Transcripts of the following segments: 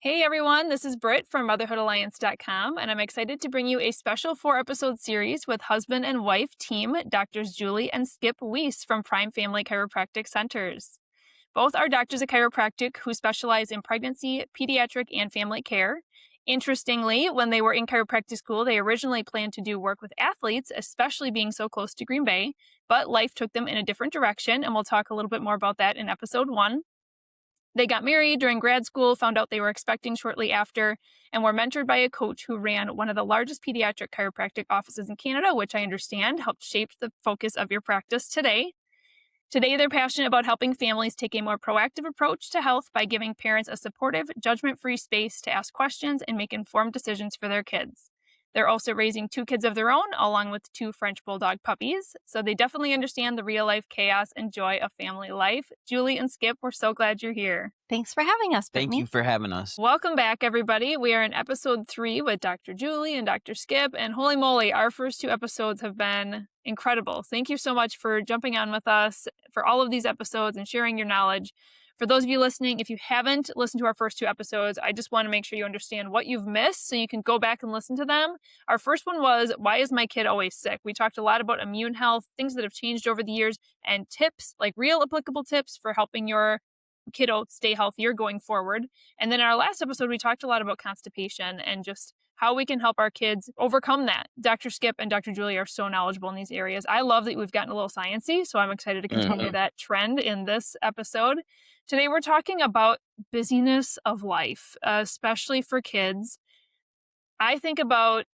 Hey everyone, this is Britt from motherhoodalliance.com, and I'm excited to bring you a special 4-episode series with husband and wife team, Doctors Julie and Skip Wyss from Prime Family Chiropractic Centers. Both are doctors of chiropractic who specialize in pregnancy, pediatric, and family care. Interestingly, when they were in chiropractic school, they originally planned to do work with athletes, especially being so close to Green Bay, but life took them in a different direction, and we'll talk a little bit more about that in episode 1. They got married during grad school, found out they were expecting shortly after, and were mentored by a coach who ran one of the largest pediatric chiropractic offices in Canada, which I understand helped shape the focus of your practice today. Today, they're passionate about helping families take a more proactive approach to health by giving parents a supportive, judgment-free space to ask questions and make informed decisions for their kids. They're also raising 2 kids of their own, along with 2 French Bulldog puppies, so they definitely understand the real-life chaos and joy of family life. Julie and Skip, we're so glad you're here. Thanks for having us, Brittany. Thank you for having us. Welcome back, everybody. We are in episode 3 with Dr. Julie and Dr. Skip, and holy moly, our first 2 episodes have been incredible. Thank you so much for jumping on with us for all of these episodes and sharing your knowledge. For those of you listening, if you haven't listened to our first 2 episodes, I just want to make sure you understand what you've missed so you can go back and listen to them. Our first one was, why is my kid always sick? We talked a lot about immune health, things that have changed over the years, and tips, like real applicable tips for helping your kiddo stay healthier going forward. And then in our last episode, we talked a lot about constipation and just how we can help our kids overcome that. Dr. Skip and Dr. Julie are so knowledgeable in these areas. I love that we've gotten a little sciencey, so I'm excited to continue that trend in this episode. Today, we're talking about busyness of life, especially for kids. I think about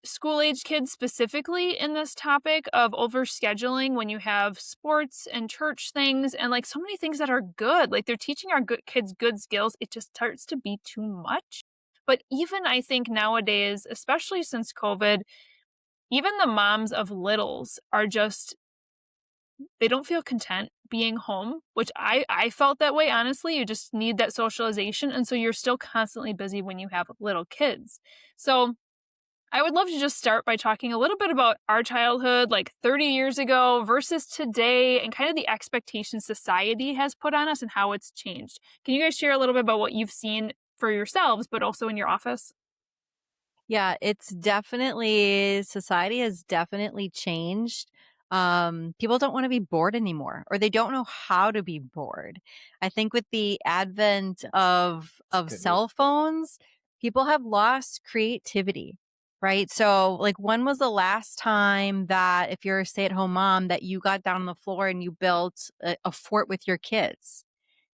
school-age kids specifically in this topic of overscheduling when you have sports and church things and like so many things that are good. Like they're teaching our kids good skills. It just starts to be too much. But even I think nowadays, especially since COVID, even the moms of littles are just, they don't feel content being home, which I felt that way, honestly. You just need that socialization. And so you're still constantly busy when you have little kids. So I would love to just start by talking a little bit about our childhood, like 30 years ago versus today, and kind of the expectations society has put on us and how it's changed. Can you guys share a little bit about what you've seen for yourselves, but also in your office? Yeah, it's definitely, society has definitely changed. People don't want to be bored anymore, or they don't know how to be bored. I think with the advent of cell phones, people have lost creativity, right? So like, when was the last time that if you're a stay-at-home mom that you got down on the floor and you built a fort with your kids?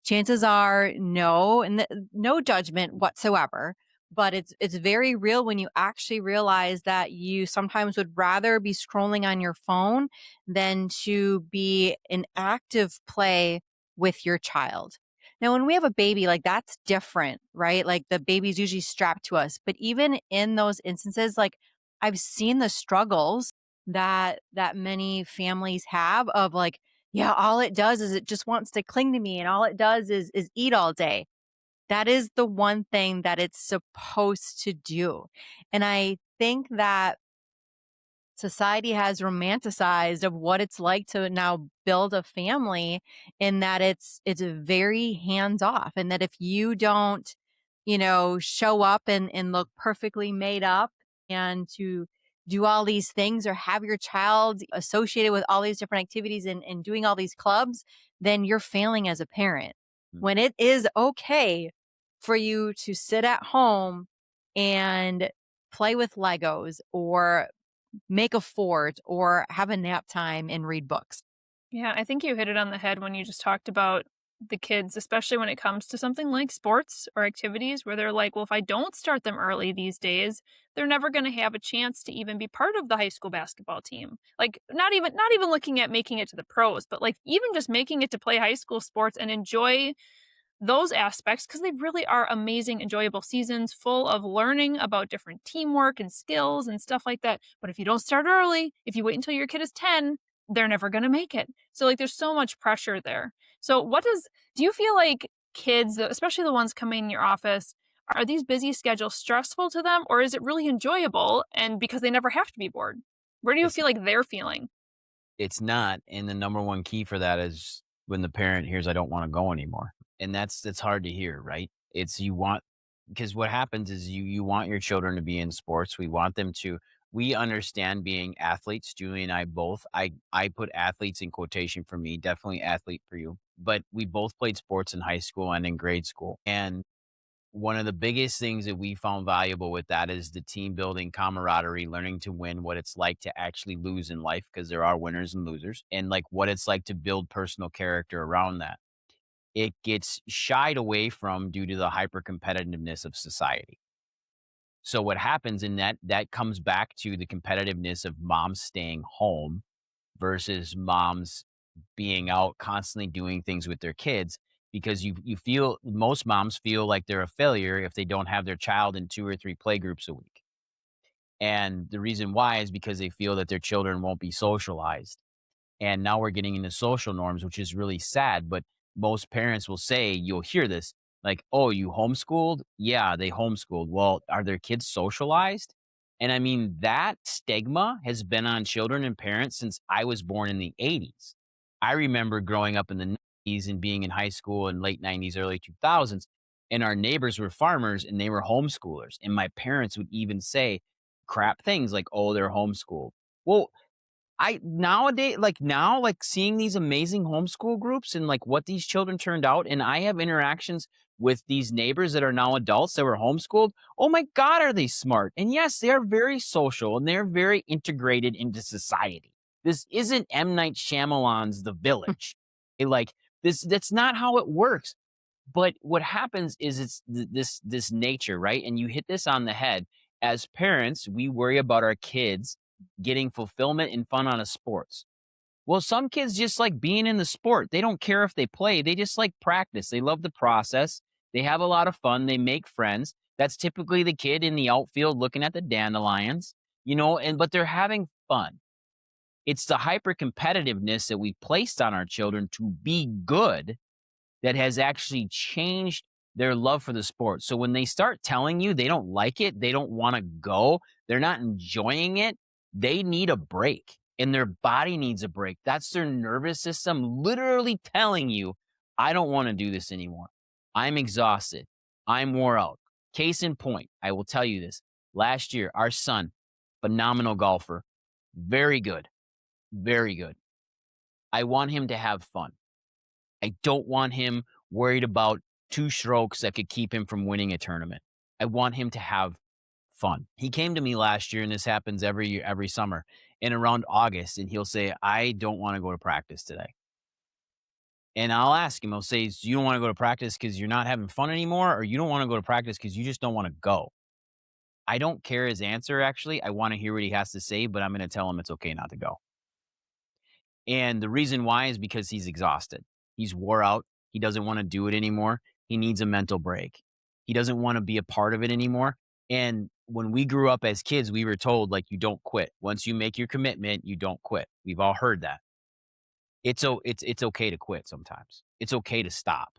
Chances are no, and no judgment whatsoever. But it's very real when you actually realize that you sometimes would rather be scrolling on your phone than to be in active play with your child. Now, when we have a baby, like that's different, right? Like the baby's usually strapped to us. But even in those instances, like I've seen the struggles that many families have of like, yeah, all it does is it just wants to cling to me, and all it does is eat all day. That is the one thing that it's supposed to do. And I think that society has romanticized of what it's like to now build a family, in that it's very hands off, and that if you don't, show up and look perfectly made up and to do all these things or have your child associated with all these different activities and doing all these clubs, then you're failing as a parent. When it is okay for you to sit at home and play with Legos or make a fort or have a nap time and read books. Yeah, I think you hit it on the head when you just talked about the kids, especially when it comes to something like sports or activities where they're like, well, if I don't start them early these days, they're never going to have a chance to even be part of the high school basketball team. Like not even looking at making it to the pros, but like even just making it to play high school sports and enjoy those aspects, because they really are amazing, enjoyable seasons full of learning about different teamwork and skills and stuff like that. But if you don't start early, if you wait until your kid is 10, they're never going to make it. So like there's so much pressure there. So do you feel like kids, especially the ones coming in your office, are these busy schedules stressful to them, or is it really enjoyable and because they never have to be bored? Where do you feel like they're feeling? It's not. And the number one key for that is when the parent hears, I don't want to go anymore. And it's hard to hear, right? It's you want because what happens is you want your children to be in sports. We want them to. We understand being athletes. Julie and I both. I put athletes in quotation for me. Definitely athlete for you. But we both played sports in high school and in grade school. And one of the biggest things that we found valuable with that is the team building, camaraderie, learning to win, what it's like to actually lose in life, because there are winners and losers, and like what it's like to build personal character around that. It gets shied away from due to the hyper competitiveness of society. So what happens in that comes back to the competitiveness of moms staying home versus moms being out constantly doing things with their kids, because you feel most moms feel like they're a failure if they don't have their child in 2 or 3 play groups a week. And the reason why is because they feel that their children won't be socialized. And now we're getting into social norms, which is really sad. But most parents will say, you'll hear this, like, oh, you homeschooled? Yeah, they homeschooled. Well, are their kids socialized? And I mean, that stigma has been on children and parents since I was born in the 80s. I remember growing up in the 90s and being in high school in late 90s, early 2000s, and our neighbors were farmers and they were homeschoolers. And my parents would even say crap things like, oh, they're homeschooled. Well, I nowadays, like now, like seeing these amazing homeschool groups and like what these children turned out, and I have interactions with these neighbors that are now adults that were homeschooled. Oh my God, are they smart? And yes, they are very social and they're very integrated into society. This isn't M. Night Shyamalan's The Village. Like this, that's not how it works. But what happens is it's this nature, right? And you hit this on the head. As parents, we worry about our kids getting fulfillment and fun out of sports. Well, some kids just like being in the sport. They don't care if they play. They just like practice. They love the process. They have a lot of fun. They make friends. That's typically the kid in the outfield looking at the dandelions, and but they're having fun. It's the hyper competitiveness that we placed on our children to be good that has actually changed their love for the sport. So when they start telling you they don't like it, they don't want to go, they're not enjoying it, they need a break and their body needs a break. That's their nervous system literally telling you, I don't want to do this anymore. I'm exhausted. I'm wore out. Case in point, I will tell you this. Last year, our son, phenomenal golfer, very good, very good. I want him to have fun. I don't want him worried about 2 strokes that could keep him from winning a tournament. I want him to have fun. He came to me last year, and this happens every year, every summer, and around August, and he'll say, I don't want to go to practice today. And I'll ask him, I'll say, so you don't want to go to practice because you're not having fun anymore, or you don't want to go to practice because you just don't want to go? I don't care his answer, actually. I want to hear what he has to say, but I'm going to tell him it's okay not to go. And the reason why is because he's exhausted. He's wore out. He doesn't want to do it anymore. He needs a mental break. He doesn't want to be a part of it anymore. And when we grew up as kids, we were told, like, you don't quit. Once you make your commitment, you don't quit. We've all heard that. It's okay to quit sometimes. It's okay to stop.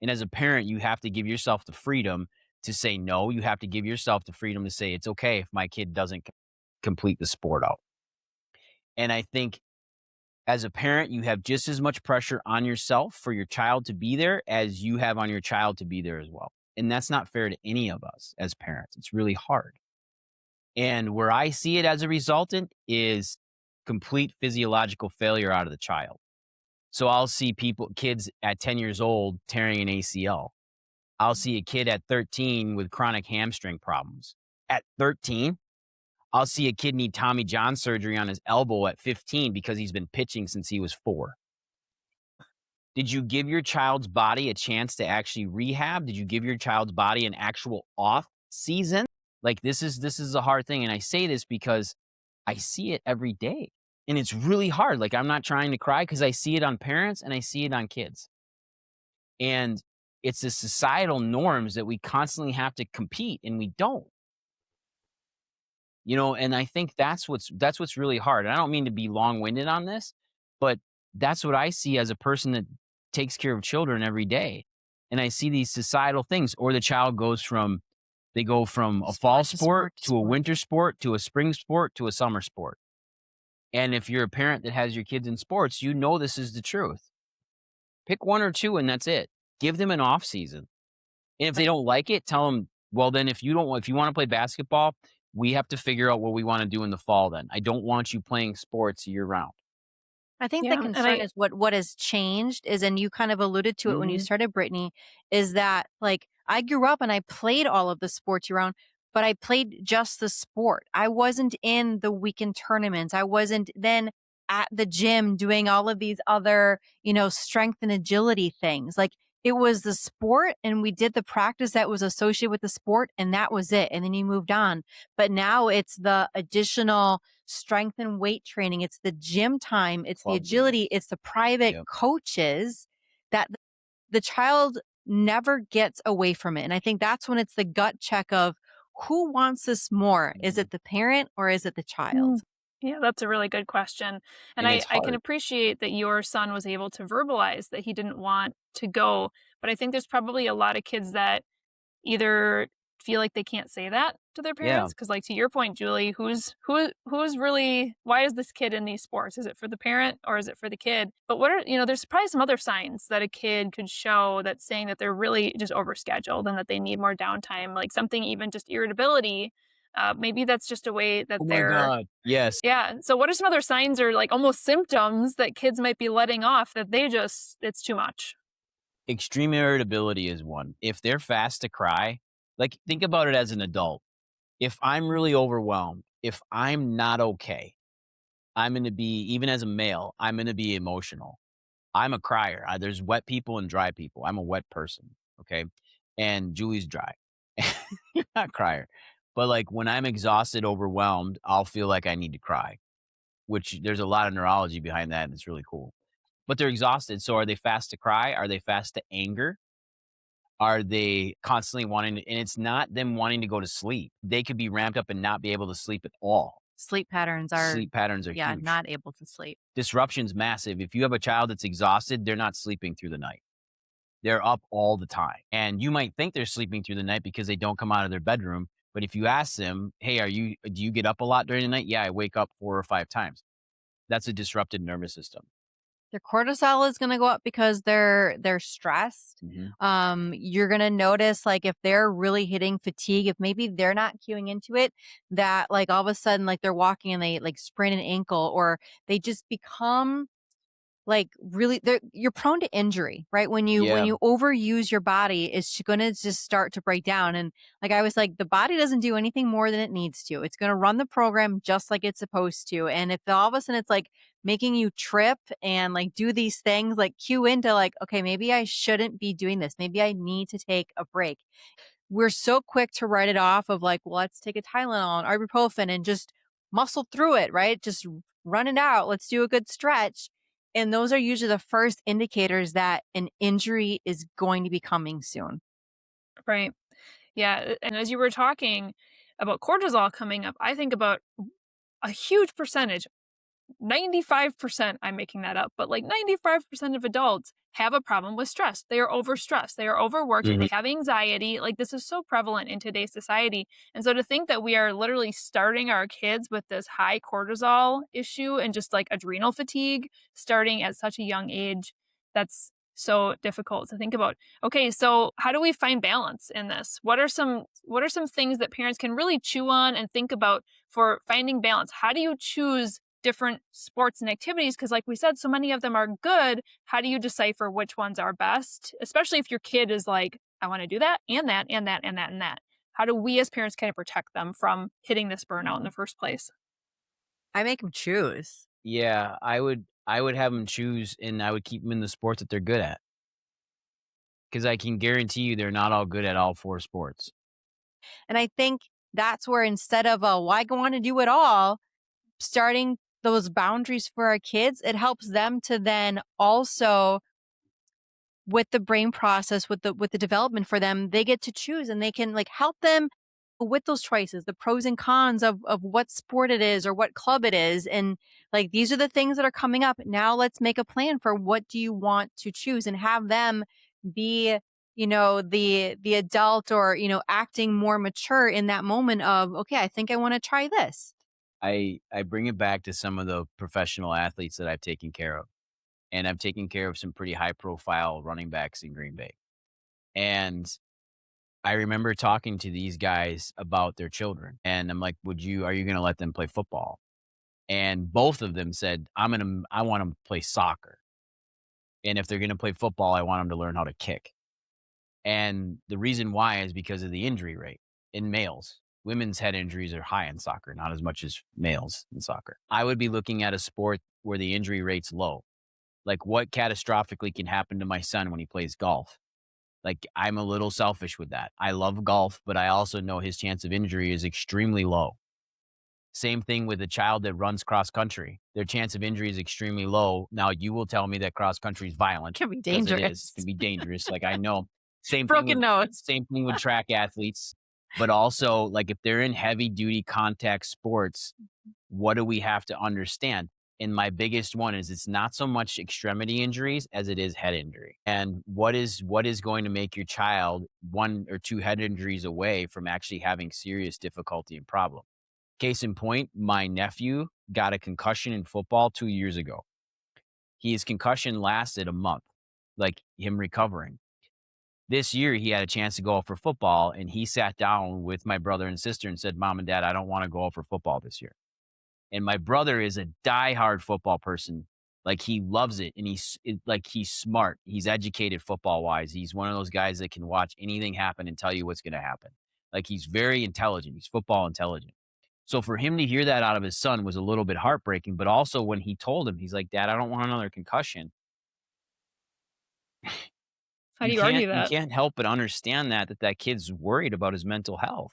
And as a parent, you have to give yourself the freedom to say no. You have to give yourself the freedom to say, it's okay if my kid doesn't complete the sport out. And I think as a parent, you have just as much pressure on yourself for your child to be there as you have on your child to be there as well. And that's not fair to any of us as parents. It's really hard. And where I see it as a resultant is complete physiological failure out of the child. So I'll see kids at 10 years old tearing an ACL. I'll see a kid at 13 with chronic hamstring problems. At 13, I'll see a kid need Tommy John surgery on his elbow at 15 because he's been pitching since he was 4. Did you give your child's body a chance to actually rehab? Did you give your child's body an actual off season? Like this is a hard thing. And I say this because I see it every day. And it's really hard. Like I'm not trying to cry because I see it on parents and I see it on kids. And it's the societal norms that we constantly have to compete and we don't. And I think that's what's really hard. And I don't mean to be long-winded on this, but that's what I see as a person that takes care of children every day. And I see these societal things, or the child they go from a fall sport to a winter sport to a spring sport to a summer sport. And if you're a parent that has your kids in sports, this is the truth. Pick 1 or 2 and that's it. Give them an off season. And if they don't like it, tell them Well, then if you want to play basketball, we have to figure out what we want to do in the fall then. I don't want you playing sports year round. I think the Yeah, and concern is what has changed is, and you kind of alluded to it when you Mhm. started, Brittany, is that like I grew up and I played all of the sports year round, but I played just the sport. I wasn't in the weekend tournaments. I wasn't then at the gym doing all of these other, strength and agility things. Like it was the sport and we did the practice that was associated with the sport and that was it. And then you moved on. But now it's the additional strength and weight training. It's the gym time. It's the Club games. agility. It's the private Yep. coaches that the child never gets away from it. And I think that's when it's the gut check of who wants this more? Is Mhm. it the parent or is it the child? Mm. Yeah, that's a really good question. And And I, it's I can hard. appreciate that your son was able to verbalize that he didn't want to go. But I think there's probably a lot of kids that either feel like they can't say that to their Yeah. parents because, like, to your point, Julie, who's really, why is this kid in these sports? Is it for the parent or is it for the kid? But what are, there's probably some other signs that a kid could show that's saying that they're really just overscheduled and that they need more downtime, like something, even just irritability. Maybe that's just a way that Oh my they're, god. Yes. yeah. So what are some other signs or like almost symptoms that kids might be letting off that they just, it's too much? Extreme irritability is one. If they're fast to cry, like, think about it as an adult. If I'm really overwhelmed, if I'm not okay, I'm gonna be even as a male, I'm gonna be emotional. I'm a crier. There's wet people and dry people. I'm a wet person, okay? And Julie's dry. You're not a crier. But, like, when I'm exhausted, overwhelmed, I'll feel like I need to cry, which there's a lot of neurology behind that, and it's really cool. But they're exhausted, so are they fast to cry? Are they fast to anger? Are they constantly wanting to, and it's not them wanting to go to sleep. They could be ramped up and not be able to sleep at all. Sleep patterns are, Sleep patterns are yeah, huge. not able to sleep. Disruption's massive. If you have a child that's exhausted, they're not sleeping through the night. They're up all the time. And you might think they're sleeping through the night because they don't come out of their bedroom. But if you ask them, hey, do you get up a lot during the night? Yeah, I wake up 4 or 5 times. That's a disrupted nervous system. Their cortisol is gonna go up because they're stressed. Mhm. You're gonna notice, like, if they're really hitting fatigue, if maybe they're not cueing into it, that, like, all of a sudden, like, they're walking and they, like, sprain an ankle or they just become like really you're prone to injury, right? When Yeah. you overuse your body, it's going to just start to break down. And like I was like, the body doesn't do anything more than it needs to. It's going to run the program just like it's supposed to. And if all of a sudden it's like making you trip and like do these things, like cue into like, okay, maybe I shouldn't be doing this. Maybe I need to take a break. We're so quick to write it off of like, well, let's take a Tylenol and ibuprofen and just muscle through it, right? Just run it out. Let's do a good stretch. And those are usually the first indicators that an injury is going to be coming soon. Right. Yeah. And as you were talking about cortisol coming up, I think about a huge percentage, 95%, I'm making that up, but like 95% of adults have a problem with stress. They are overstressed. They are overworked. Mhm. They have anxiety. Like this is so prevalent in today's society. And so to think that we are literally starting our kids with this high cortisol issue and just like adrenal fatigue starting at such a young age, that's so difficult to think about. Okay, so how do we find balance in this? What are some things that parents can really chew on and think about for finding balance? How do you choose different sports and activities? Because, like we said, so many of them are good. How do you decipher which ones are best? Especially if your kid is like, I want to do that and that and that and that and that. How do we as parents kind of protect them from hitting this burnout in the first place? I make them choose. Yeah, I would have them choose, and I would keep them in the sports that they're good at, because I can guarantee you they're not all good at all 4 sports. And I think that's where instead of a why go on to do it all, starting those boundaries for our kids, it helps them to then also with the brain process, with the development for them, they get to choose and they can like help them with those choices, the pros and cons of what sport it is or what club it is. And like these are the things that are coming up. Now let's make a plan for what do you want to choose and have them be, the adult or, acting more mature in that moment of, okay, I think I want to try this. I bring it back to some of the professional athletes that I've taken care of, and I've taken care of some pretty high profile running backs in Green Bay. And I remember talking to these guys about their children, and I'm like, are you gonna let them play football? And both of them said, I want them to play soccer. And if they're gonna play football, I want them to learn how to kick. And the reason why is because of the injury rate in males. Women's head injuries are high in soccer, not as much as males in soccer. I would be looking at a sport where the injury rate's low. Like, what catastrophically can happen to my son when he plays golf? Like, I'm a little selfish with that. I love golf, but I also know his chance of injury is extremely low. Same thing with a child that runs cross country. Their chance of injury is extremely low. Now, you will tell me that cross country is violent, Can be because it is. dangerous. It can be dangerous. Like, I know. Same thing Broken with nose. track athletes, but also, like, if they're in heavy duty contact sports, what do we have to understand? And my biggest one is, it's not so much extremity injuries as it is head injury. And what is going to make your child 1 or 2 head injuries away from actually having serious difficulty and problem? Case in point, my nephew got a concussion in football 2 years ago. His concussion lasted a month, like him recovering. This year, he had a chance to go out for football, and he sat down with my brother and sister and said, "Mom and Dad, I don't want to go out for football this year." And my brother is a diehard football person. Like, he loves it, and he's smart. He's educated football wise. He's one of those guys that can watch anything happen and tell you what's going to happen. Like, he's very intelligent. He's football intelligent. So for him to hear that out of his son was a little bit heartbreaking. But also, when he told him, he's like, "Dad, I don't want another concussion." How do you argue You that? can't help but understand that kid's worried about his mental health.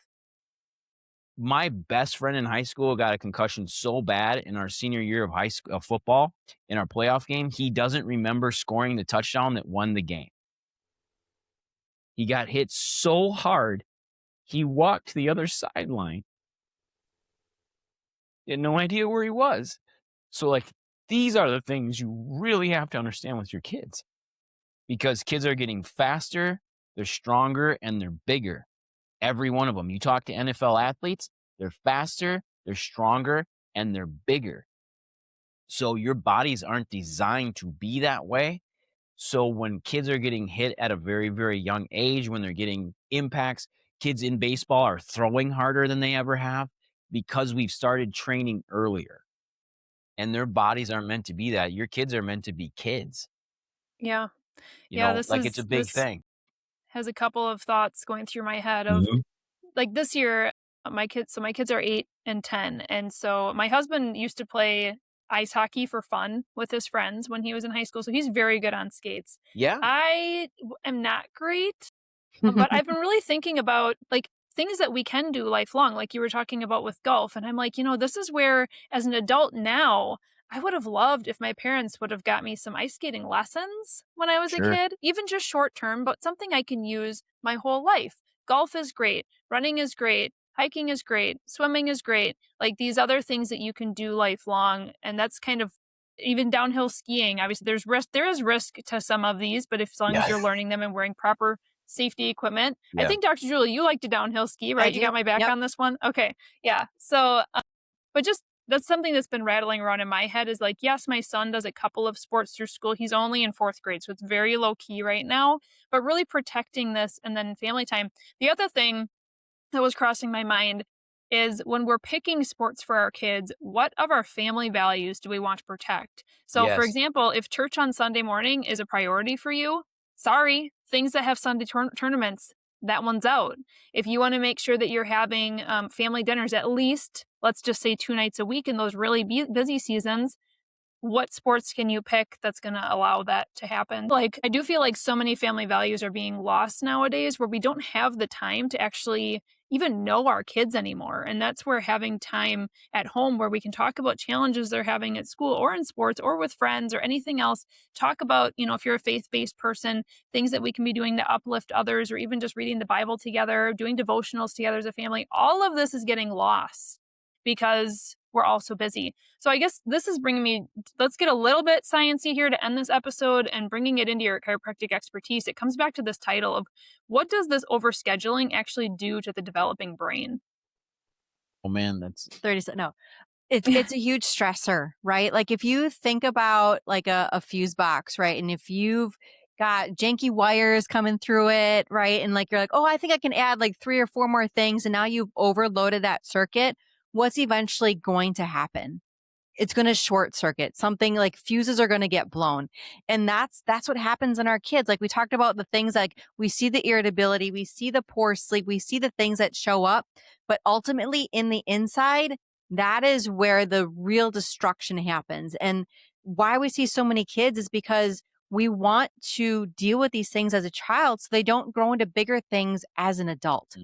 My best friend in high school got a concussion so bad in our senior year of high school football, in our playoff game, he doesn't remember scoring the touchdown that won the game. He got hit so hard, he walked to the other sideline. He had no idea where he was. So, like, these are the things you really have to understand with your kids, because kids are getting faster, they're stronger, and they're bigger. Every one of them. You talk to NFL athletes, they're faster, they're stronger, and they're bigger. So your bodies aren't designed to be that way. So when kids are getting hit at a very, very young age, when they're getting impacts, kids in baseball are throwing harder than they ever have because we've started training earlier. And their bodies aren't meant to be that. Your kids are meant to be kids. Yeah. You Yeah, know, like, it's a big this thing. has a couple of thoughts going through my head of, Mhm. like, this year, my kids are 8 and 10, and so my husband used to play ice hockey for fun with his friends when he was in high school, so he's very good on skates. Yeah. Am not great, but I've been really thinking about, like, things that we can do lifelong, like you were talking about with golf, and I'm like, this is where, as an adult now, I would have loved if my parents would have got me some ice skating lessons when I was a Sure. kid, even just short term, but something I can use my whole life. Golf is great, running is great, hiking is great, swimming is great, like, these other things that you can do lifelong, and that's kind of, even downhill skiing, obviously there is risk to some of these, but if, as long as Yeah. you're learning them and wearing proper safety equipment. I Yeah. think, Dr. Julie, you like to downhill ski, I right? You do. got my back Yep. on this one? Okay. Yeah. So, but just, that's something that's been rattling around in my head, is like, yes, my son does a couple of sports through school. He's only in 4th grade, so it's very low key right now, but really protecting this, and then family time. The other thing that was crossing my mind is, when we're picking sports for our kids, what of our family values do we want to protect? So, for Yes. example, if church on Sunday morning is a priority for you, sorry, things that have Sunday tournaments, that one's out. If you want to make sure that you're having family dinners at least, let's just say 2 nights a week in those really busy seasons, what sports can you pick that's going to allow that to happen? Like, I do feel like so many family values are being lost nowadays, where we don't have the time to actually even know our kids anymore. And that's where having time at home, where we can talk about challenges they're having at school or in sports or with friends or anything else, talk about, if you're a faith-based person, things that we can be doing to uplift others, or even just reading the Bible together, doing devotionals together as a family. All of this is getting lost because we're all so busy. So I guess this is bringing me, let's get a little bit sciencey here to end this episode, and bringing it into your chiropractic expertise. It comes back to this title of, what does this overscheduling actually do to the developing brain? Oh, man, that's 30 no. It's a huge stressor, right? Like, if you think about like a fuse box, right? And if you've got janky wires coming through it, right? And like, you're like, oh, I think I can add like 3 or 4 more things. And now you've overloaded that circuit. What's eventually going to happen? It's going to short circuit. Something like fuses are going to get blown. And that's what happens in our kids. Like we talked about the things like we see the irritability, we see the poor sleep, we see the things that show up, but ultimately in the inside, that is where the real destruction happens. And why we see so many kids is because we want to deal with these things as a child so they don't grow into bigger things as an adult.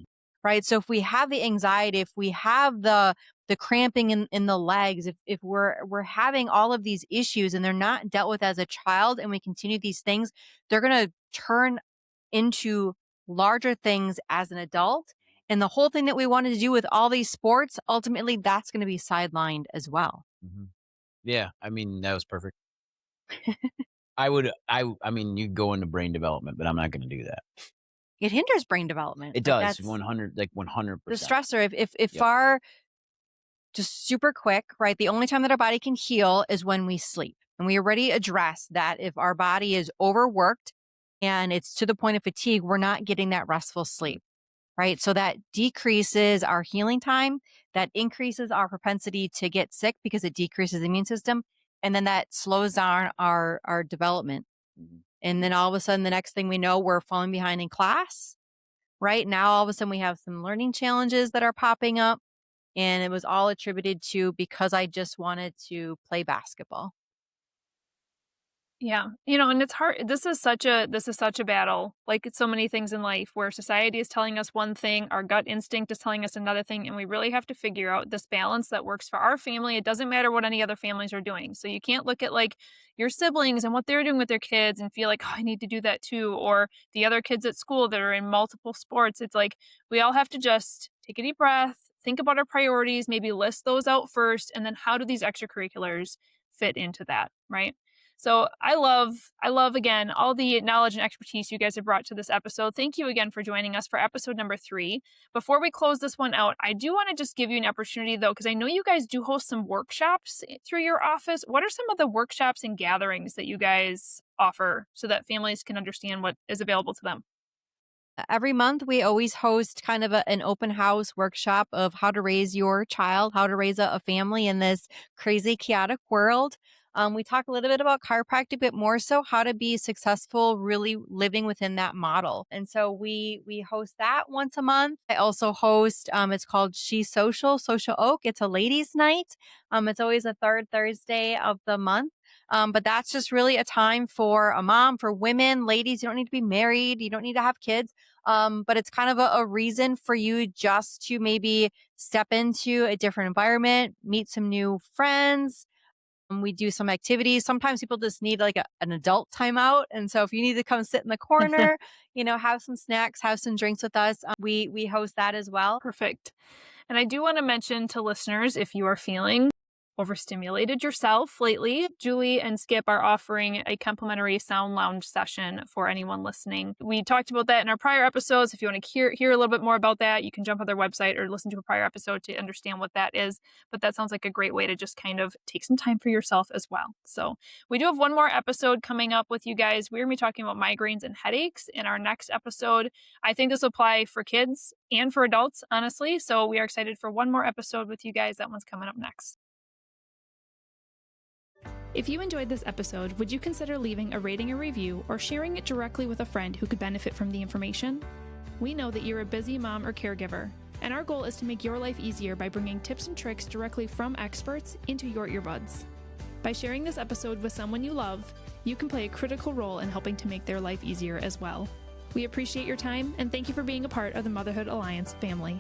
Right. So if we have the anxiety, if we have the cramping in the legs, if we're having all of these issues and they're not dealt with as a child and we continue these things, they're going to turn into larger things as an adult. And the whole thing that we wanted to do with all these sports, ultimately, that's going to be sidelined as well. Mm-hmm. Yeah. I mean, that was perfect. I mean, you go into brain development, but I'm not going to do that. It hinders brain development. It does 100%. The stressor, if Yep. our just super quick, right? The only time that our body can heal is when we sleep. And we already addressed that if our body is overworked and it's to the point of fatigue, we're not getting that restful sleep, right? So that decreases our healing time, that increases our propensity to get sick because it decreases the immune system. And then that slows down our development. And then all of a sudden, the next thing we know, we're falling behind in class, right? Now, all of a sudden, we have some learning challenges that are popping up. And it was all attributed to because I just wanted to play basketball. Yeah. And it's hard. This is such a battle. Like it's so many things in life where society is telling us one thing, our gut instinct is telling us another thing, and we really have to figure out this balance that works for our family. It doesn't matter what any other families are doing. So you can't look at like your siblings and what they're doing with their kids and feel like, oh, I need to do that too, or the other kids at school that are in multiple sports. It's like we all have to just take a deep breath, think about our priorities, maybe list those out first, and then how do these extracurriculars fit into that, right? So I love again all the knowledge and expertise you guys have brought to this episode. Thank you again for joining us for episode number 3. Before we close this one out, I do want to just give you an opportunity though, because I know you guys do host some workshops through your office. What are some of the workshops and gatherings that you guys offer so that families can understand what is available to them? Every month, we always host kind of an open house workshop of how to raise your child, how to raise a family in this crazy, chaotic world. We talk a little bit about chiropractic, but more so how to be successful, really living within that model. And so we host that once a month. I also host, it's called Social Oak. It's a ladies' night. It's always the third Thursday of the month. But that's just really a time for a mom, for women, ladies. You don't need to be married. You don't need to have kids. But it's kind of a reason for you just to maybe step into a different environment, meet some new friends. We do some activities. Sometimes people just need like an adult timeout. And so if you need to come sit in the corner, have some snacks, have some drinks with us, we host that as well. Perfect. And I do want to mention to listeners, if you are feeling overstimulated yourself lately, Julie and Skip are offering a complimentary sound lounge session for anyone listening. We talked about that in our prior episodes. If you want to hear a little bit more about that, you can jump on their website or listen to a prior episode to understand what that is. But that sounds like a great way to just kind of take some time for yourself as well. So we do have one more episode coming up with you guys. We're going to be talking about migraines and headaches in our next episode. I think this will apply for kids and for adults, honestly. So we are excited for one more episode with you guys. That one's coming up next. If you enjoyed this episode, would you consider leaving a rating or review or sharing it directly with a friend who could benefit from the information? We know that you're a busy mom or caregiver, and our goal is to make your life easier by bringing tips and tricks directly from experts into your earbuds. By sharing this episode with someone you love, you can play a critical role in helping to make their life easier as well. We appreciate your time, and thank you for being a part of the Motherhood Alliance family.